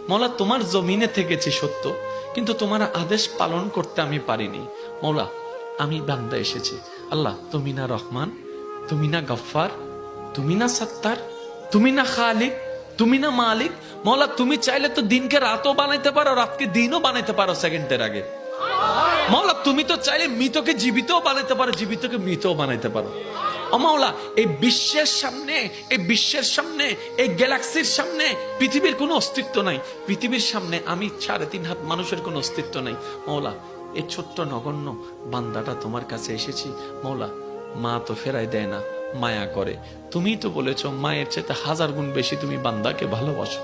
মৌলা তোমার জমিনে থেকেছি সত্য, কিন্তু তোমার আদেশ পালন করতে আমি পারিনি। মৌলা আমি বান্দা এসেছি। আল্লাহ তুমি না রহমান, তুমি না গফফার, তুমি না সত্তার, তুমি না খালিক, তুমি না মালিক। মৌলা তুমি চাইলে তো দিনকে রাতও বানাইতে পারো, রাতকে দিনও বানাইতে পারো সেকেন্ডের আগে। মৌলা তুমি তো চাইলে মৃতকে জীবিতও বানাইতে পারো, জীবিতকে মৃতও বানাইতে পারো। ও মাওলা এই বিশ্বের সামনে, এই বিশ্বের সামনে, এই গ্যালাক্সির সামনে পৃথিবীর কোনো অস্তিত্ব নাই। পৃথিবীর সামনে আমি 3.5 হাত মানুষের কোনো অস্তিত্ব নাই। মাওলা এই ছোট্ট নগণ্য বান্দাটা তোমার কাছে এসেছি। মাওলা মা তো ফেরাই দেয় না, মায়া করে। তুমি তো বলেছো মায়ের চাইতে 1000 গুণ বেশি তুমি বান্দাকে ভালোবাসো,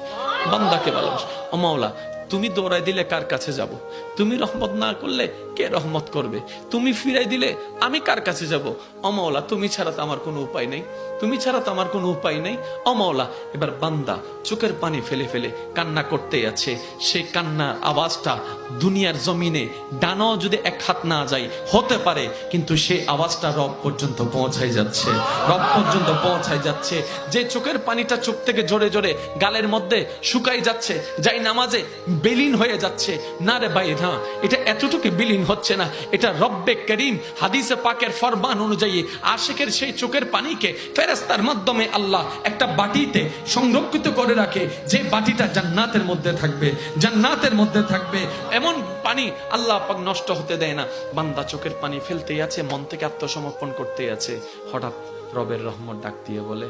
বান্দাকে ভালোবাসো। ও মাওলা তুমি দৌড়াই দিলে কার কাছে যাব? তুমি রহমত না করলে কে রহমত করবে? তুমি ফিরাই দিলে আমি কার কাছে যাব? ও মাওলা তুমি ছাড়া তো আমার কোনো উপায় নেই, তুমি ছাড়া তো আমার কোনো উপায় নেই। ও মাওলা এবার বান্দা চোখের পানি ফেলে ফেলে কান্না করতে আছে। সেই কান্নার আওয়াজটা দুনিয়ার জমিনে ডানাও যদি 1 হাত না যায় হতে পারে, কিন্তু সেই আওয়াজটা রব পর্যন্ত পৌঁছাই যাচ্ছে, রব পর্যন্ত পৌঁছাই যাচ্ছে। যে চোখের পানিটা চোখ থেকে জোরে জোরে গালের মধ্যে শুকাই যাচ্ছে, যাই নামাজে বিলীন হয়ে যাচ্ছে। না রে ভাই না, এটা এতটুকু বিলীন হচ্ছে না, এটা রব্বে করিম হাদিসে পাকের ফরমান অনুযায়ী আশিকের সেই চোখের পানিকে ফেরেশতার মাধ্যমে আল্লাহ একটা বাটিতে সংরক্ষিত করে রাখে, যে বাটিটা জান্নাতের মধ্যে থাকবে, জান্নাতের মধ্যে থাকবে। এমন পানি আল্লাহ পাক নষ্ট হতে দেয় না। বান্দা চোখের পানি ফেলতেই আছে, মন থেকে আত্মসমর্পণ করতেই আছে। হঠাৎ রবের রহমত ডাক দিয়ে বলে,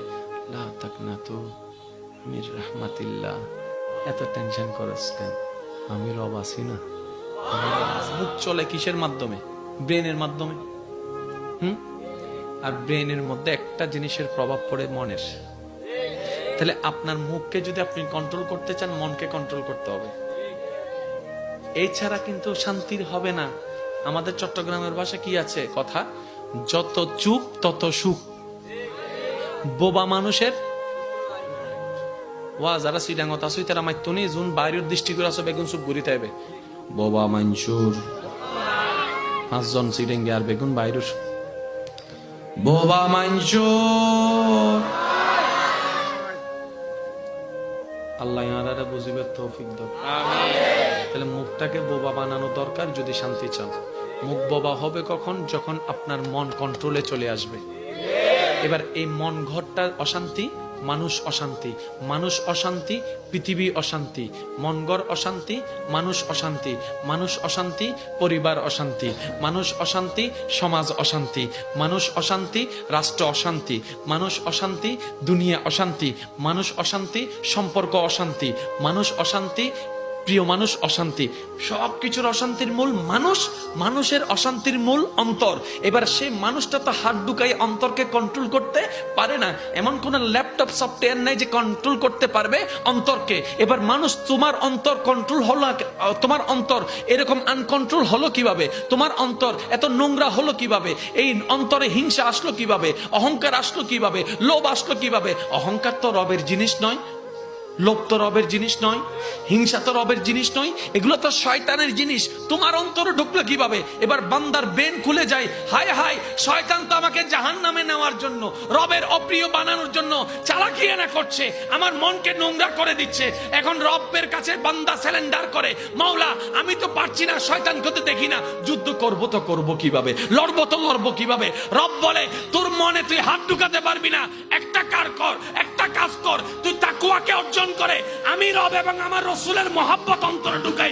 লা তাকনাতু মির রাহমাতিল্লাহ। এত টেনশন করস কেন? আমি রব আছি না। মুখ চলে কিসের মাধ্যমে? ব্রেনের মাধ্যমে। আর ব্রেনের মধ্যে একটা জিনিসের প্রভাব পড়ে মনের। তাহলে আপনার মুখকে যদি আপনি কন্ট্রোল করতে চান, মনকে কন্ট্রোল করতে হবে। এই ছাড়া কিন্তু শান্তির হবে না। আমাদের চট্টগ্রামের ভাষা কি আছে কথা, যত চুপ তত সুখ। বোবা মানুষের ওয়া যারা সিডাঙ্গত আসুই তারা মাইতনি জুন বাইরের দৃষ্টি করে আসো বেগুন সুপ ঘুরিতে হবে। বোবা মানসুর 5 জন সিডেঙ্গে আর বেগুন বাইরের বোবা মানসুর। আল্লাহ ইয়ারারে বুঝিবে তৌফিক দাও। তাহলে মুখটাকে বোবা বানানো দরকার যদি শান্তি চান। মুখ বোবা হবে কখন? যখন আপনার মন কন্ট্রোলে চলে আসবে। এবার এই মন ঘরটা অশান্তি, মানুষ অশান্তি, মানুষ অশান্তি, পৃথিবী অশান্তি। মনগড় অশান্তি, মানুষ অশান্তি, মানুষ অশান্তি, পরিবার অশান্তি, মানুষ অশান্তি, সমাজ অশান্তি, মানুষ অশান্তি, রাষ্ট্র অশান্তি, মানুষ অশান্তি, দুনিয়া অশান্তি, মানুষ অশান্তি, সম্পর্ক অশান্তি, মানুষ অশান্তি, প্রিয় মানুষ অশান্তি। সবকিছুর অশান্তির মূল মানুষ, মানুষের অশান্তির মূল অন্তর। এবার সেই মানুষটা তো হাত ঢুকাই অন্তরকে কন্ট্রোল করতে পারে না। এমন কোন ল্যাপটপ সফটওয়্যার নাই যে কন্ট্রোল করতে পারবে অন্তরকে। এবার মানুষ তোমার অন্তর কন্ট্রোল হলো, তোমার অন্তর এরকম আনকন্ট্রোল হলো কিভাবে? তোমার অন্তর এত নোংরা হলো কিভাবে? এই অন্তরে হিংসা আসলো কিভাবে? অহংকার আসলো কিভাবে? লোভ আসলো কিভাবে? অহংকার তো রবের জিনিস নয়, লোভ তো রবের জিনিস নয়, হিংসা তো রবের জিনিস নয়, এগুলো তো শয়তানের জিনিস। তোমার অন্তরে ঢুকলো কিভাবে? এবার বান্দার ব্রেন খুলে যায়, হায় হায় শয়তান তো আমাকে জাহান্নামে নেওয়ার জন্য, রবের অপ্রিয় বানানোর জন্য চালাকিয়ানা করছে, আমার মনকে নোংরা করে দিচ্ছে। এখন রবের কাছে বান্দা স্যালেন্ডার করে, মাওলা আমি তো পারছি না, শয়তানকে তো দেখি না, যুদ্ধ করবো তো করবো কিভাবে, লড়বো তো লড়বো কিভাবে? রব বলে তোর মনে তুই হাত ঢুকাতে পারবি না, একটা কাজ কর, তুই তাকওয়াকে অর্জন করে আমি রব এবং আমার রাসূলের মহব্বত অন্তরে ঢুকাই।